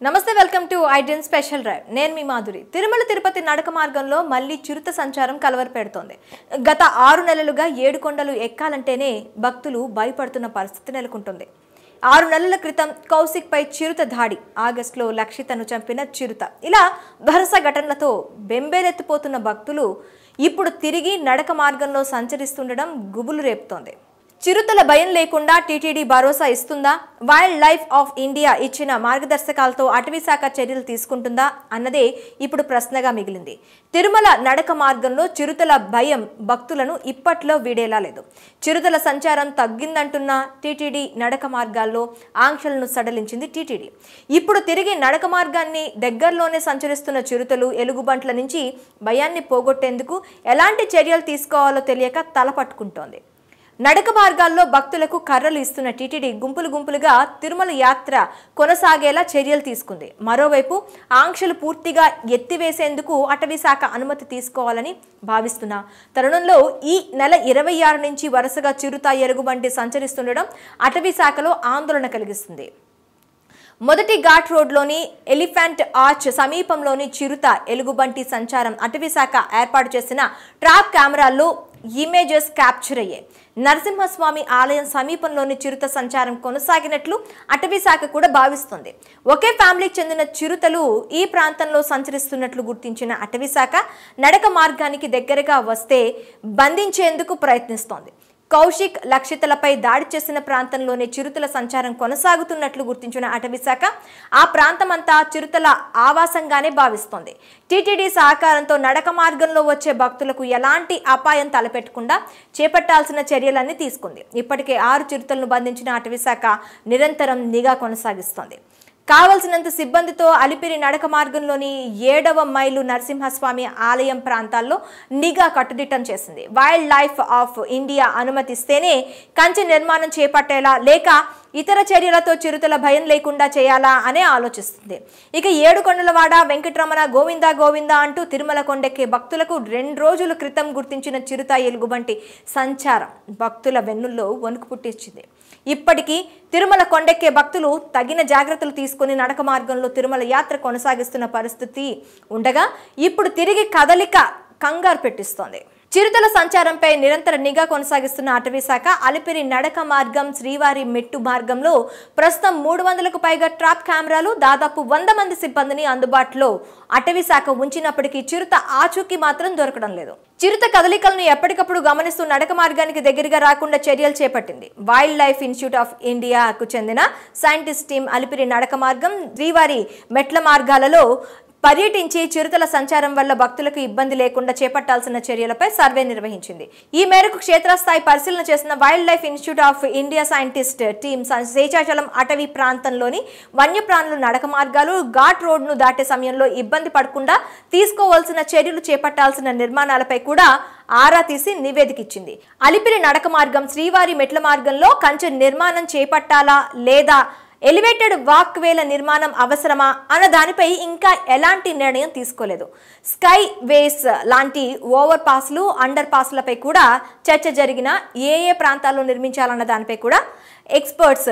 నమస్తే welcome to ఐడెన్ special drive నేను మీ మాధురి తిరుమల తిరుపతి నడక మార్గంలో మళ్ళీ చిరుత సంచారం కలవర పెడుతోంది గత 6 నెలలుగా 7 కొండలు ఎక్కాలంటేనే భక్తులు భయపడుతున్న పరిస్థితి నెలకొంటుంది 6 నెలల క్రితం కౌశిక్ పై చిరుత దాడి ఆగస్టులో లక్షితను చంపిన చిరుత ఇలా వరుస ఘటనలతో బెంబేలెత్తిపోతున్న భక్తులు ఇప్పుడు తిరిగి నడక మార్గంలో సంచరిస్తుండడం గుబులు రేపుతోంది చిరుతల భయం లేకుండా టీటీడీ భరోసా ఇస్తుందా వైల్డ్ లైఫ్ ఆఫ్ ఇండియా ఇచ్చిన మార్గదర్శకాలతో అటవీశాఖ చర్యలు తీసుకుంటుందా అన్నదే ఇప్పుడు ప్రశ్నగా మిగిలింది తిరుమల నడక మార్గంలో చిరుతల భయం భక్తులను ఇప్పట్లో వీడేలా లేదు చిరుతల సంచారం తగ్గిందంటున్న టీటీడీ నడక మార్గాల్లో ఆంక్షలను సడలించింది టీటీడీ ఇప్పుడు తిరిగి నడక మార్గాన్ని దగ్గరలోనే సంచరిస్తున్న చిరుతలు ఎలుగుబంట్ల నుంచి భయాన్ని పోగొట్టేందుకు ఎలాంటి చర్యలు తీసుకోవాలో తెలియక తలపట్టుకుంటోంది నడక మార్గాల్లో భక్తులకు కర్రలు ఇస్తున్న టీటీడీ గుంపులుగా తిరుమల యాత్ర కొనసాగేలా చర్యలు తీసుకుంది మరోవైపు ఆంక్షలు పూర్తిగా ఎత్తివేసేందుకు అటవీశాఖ అనుమతి తీసుకోవాలని భావిస్తున్న తరుణంలో ఈ నెల 26 నుంచి వరుసగా చిరుత ఎలుగుబంటి సంచరిస్తుండడం అటవీశాఖలో ఆందోళన కలిగిస్తుంది మొదటి ఘాట్ రోడ్లోని ఎలిఫెంట్ ఆర్చ్ సమీపంలోని చిరుత ఎలుగుబంటి సంచారం అటవీశాఖ ఏర్పాటు చేసిన ట్రాప్ కెమెరాల్లో ఇమేజెస్ క్యాప్చర్ అయ్యాయి నరసింహస్వామి ఆలయం సమీపంలోని చిరుత సంచారం కొనసాగినట్లు అటవీశాఖ కూడా భావిస్తుంది ఒకే ఫ్యామిలీకి చెందిన చిరుతలు ఈ ప్రాంతంలో సంచరిస్తున్నట్లు గుర్తించిన అటవీశాఖ నడక మార్గానికి దగ్గరగా వస్తే బంధించేందుకు ప్రయత్నిస్తోంది కౌశిక్ లక్షితలపై దాడి చేసిన ప్రాంతంలోనే చిరుతల సంచారం కొనసాగుతున్నట్లు గుర్తించిన అటవీశాఖ ఆ ప్రాంతమంతా చిరుతల ఆవాసంగానే భావిస్తోంది టీటీడీ సహకారంతో నడక మార్గంలో వచ్చే భక్తులకు ఎలాంటి అపాయం తలపెట్టకుండా చేపట్టాల్సిన చర్యలన్నీ తీసుకుంది ఇప్పటికే 6 చిరుతలను బంధించిన అటవీశాఖ నిరంతరం నిఘా కొనసాగిస్తోంది కావలసినంత సిబ్బందితో అలిపిరి నడక మార్గంలోని 7వ మైలు నరసింహస్వామి ఆలయం ప్రాంతాల్లో నిఘా కట్టుదిట్టం చేసింది వైల్డ్ లైఫ్ ఆఫ్ ఇండియా అనుమతిస్తేనే కంచె నిర్మాణం చేపట్టేలా లేక ఇతర చర్యలతో చిరుతల భయం లేకుండా చేయాలా అనే ఆలోచిస్తుంది ఇక 7 కొండలవాడ వెంకటరమణ గోవిందా గోవిందా అంటూ తిరుమల కొండెక్కే భక్తులకు 2 రోజుల క్రితం గుర్తించిన చిరుత ఎలుగుబంటి సంచారం భక్తుల వెన్నుల్లో వణుకు పుట్టించింది ఇప్పటికీ తిరుమల కొండెక్కే భక్తులు తగిన జాగ్రత్తలు తీసుకుని నడక మార్గంలో తిరుమల యాత్ర కొనసాగిస్తున్న పరిస్థితి ఉండగా ఇప్పుడు తిరిగి కదలిక కంగారు పెట్టిస్తోంది చిరుతల సంచారంపై నిరంతర నిఘా కొనసాగిస్తున్న అటవీశాఖ అలిపిరి నడక మార్గం శ్రీవారి మెట్టు మార్గంలో ప్రస్తుతం 300కు పైగా ట్రాప్ కెమెరాలు దాదాపు 100 మంది సిబ్బందిని అందుబాటులో అటవీశాఖ ఉంచినప్పటికీ చిరుత ఆచూకీ మాత్రం దొరకడం లేదు చిరుత కదలికలను ఎప్పటికప్పుడు గమనిస్తూ నడక మార్గానికి దగ్గరగా రాకుండా చర్యలు చేపట్టింది వైల్డ్ లైఫ్ ఇన్స్టిట్యూట్ ఆఫ్ ఇండియాకు చెందిన సైంటిస్ట్ టీం అలిపిరి నడక మార్గం శ్రీవారి మెట్ల మార్గాలలో పర్యటించి చిరుతల సంచారం వల్ల భక్తులకు ఇబ్బంది లేకుండా చేపట్టాల్సిన చర్యలపై సర్వే నిర్వహించింది ఈ మేరకు క్షేత్రస్థాయి పరిశీలన చేసిన wild life institute of India scientist team Seshachalam అటవీ ప్రాంతంలోని వన్యప్రాణుల నడక మార్గాలు ఘాట్ రోడ్ను దాటే సమయంలో ఇబ్బంది పడకుండా తీసుకోవాల్సిన చర్యలు చేపట్టాల్సిన నిర్మాణాలపై కూడా ఆరా తీసి నివేదిక ఇచ్చింది అలిపిరి నడక మార్గం శ్రీవారి మెట్ల మార్గంలో కంచె నిర్మాణం చేపట్టాలా లేదా ఎలివేటెడ్ వాక్ వేల నిర్మాణం అవసరమా అన్న దానిపై ఇంకా ఎలాంటి నిర్ణయం తీసుకోలేదు స్కై వేస్ లాంటి ఓవర్ పాస్లు అండర్ పాస్లపై కూడా చర్చ జరిగిన ఏ ప్రాంతాల్లో నిర్మించాలన్న దానిపై కూడా ఎక్స్పర్ట్స్